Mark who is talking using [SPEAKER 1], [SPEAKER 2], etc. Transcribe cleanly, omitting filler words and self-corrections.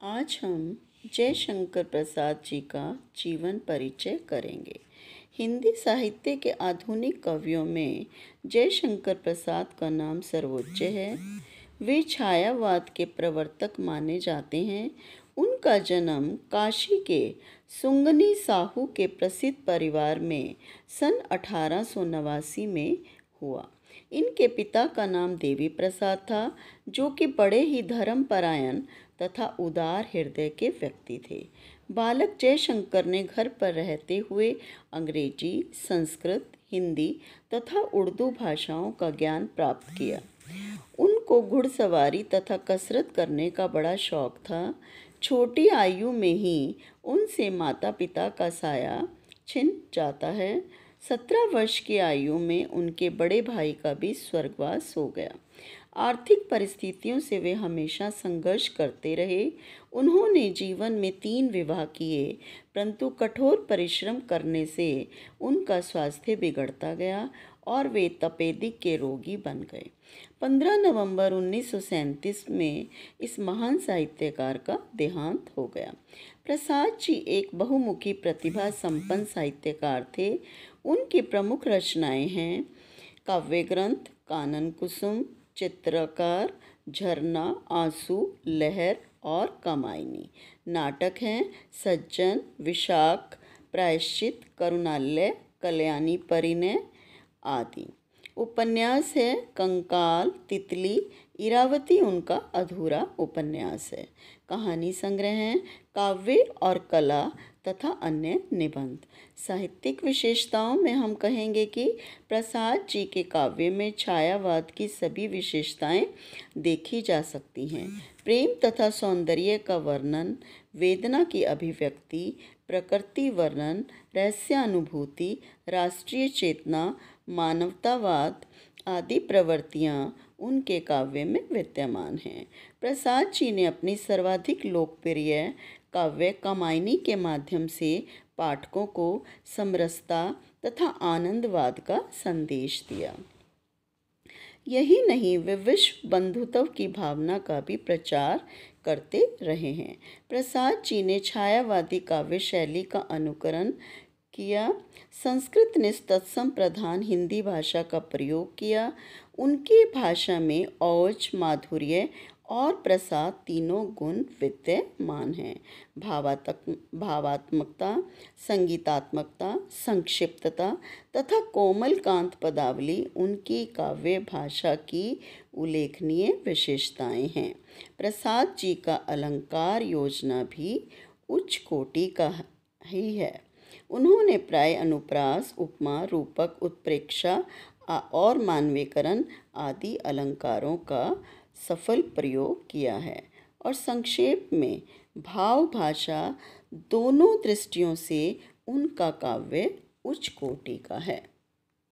[SPEAKER 1] आज हम जयशंकर प्रसाद जी का जीवन परिचय करेंगे। हिंदी साहित्य के आधुनिक कवियों में जयशंकर प्रसाद का नाम सर्वोच्च है। वे छायावाद के प्रवर्तक माने जाते हैं। उनका जन्म काशी के सुंगनी साहू के प्रसिद्ध परिवार में सन 1889 में हुआ। इनके पिता का नाम देवी प्रसाद था, जो कि बड़े ही धर्मपरायण तथा उदार हृदय के व्यक्ति थे। बालक जयशंकर ने घर पर रहते हुए अंग्रेजी, संस्कृत, हिंदी तथा उर्दू भाषाओं का ज्ञान प्राप्त किया। उनको घुड़सवारी तथा कसरत करने का बड़ा शौक था। छोटी आयु में ही उनसे माता पिता का साया छिन जाता है। 17 वर्ष की आयु में उनके बड़े भाई का भी स्वर्गवास हो गया। आर्थिक परिस्थितियों से वे हमेशा संघर्ष करते रहे। उन्होंने जीवन में 3 विवाह किए, परंतु कठोर परिश्रम करने से उनका स्वास्थ्य बिगड़ता गया और वे तपेदिक के रोगी बन गए। 15 नवंबर 1937 में इस महान साहित्यकार का देहांत हो गया। प्रसाद जी एक बहुमुखी प्रतिभा संपन्न साहित्यकार थे। उनकी प्रमुख रचनाएं हैं काव्य ग्रंथ कानन कुसुम, चित्रकार, झरना, आंसू, लहर और कामायनी। नाटक हैं सज्जन, विशाख, प्रायश्चित, करुणालय, कल्याणी परिणय आदि। उपन्यास है कंकाल, तितली, इरावती उनका अधूरा उपन्यास है। कहानी संग्रह हैं काव्य और कला तथा अन्य निबंध। साहित्यिक विशेषताओं में हम कहेंगे कि प्रसाद जी के काव्य में छायावाद की सभी विशेषताएं देखी जा सकती हैं। प्रेम तथा सौंदर्य का वर्णन, वेदना की अभिव्यक्ति, प्रकृति वर्णन, रहस्यानुभूति, राष्ट्रीय चेतना, मानवतावाद आदि प्रवृत्तियाँ उनके काव्य में विद्यमान हैं। प्रसाद जी ने अपनी सर्वाधिक लोकप्रिय काव्य कामायनी के माध्यम से पाठकों को समरसता तथा आनंदवाद का संदेश दिया। यही नहीं, वे विश्व बंधुत्व की भावना का भी प्रचार करते रहे हैं। प्रसाद जी ने छायावादी काव्य शैली का अनुकरण किया। संस्कृत ने तत्सम प्रधान हिंदी भाषा का प्रयोग किया। उनकी भाषा में औज, माधुर्य और प्रसाद तीनों गुण विद्यमान हैं। भावात्मकता, संगीतात्मकता, संक्षिप्तता तथा कोमल कांत पदावली उनकी काव्य भाषा की उल्लेखनीय विशेषताएं हैं। प्रसाद जी का अलंकार योजना भी उच्च कोटि का ही है। उन्होंने प्राय अनुप्रास, उपमा, रूपक, उत्प्रेक्षा और मानवीकरण आदि अलंकारों का सफल प्रयोग किया है। और संक्षेप में भाव भाषा दोनों दृष्टियों से उनका काव्य उच्च कोटि का है।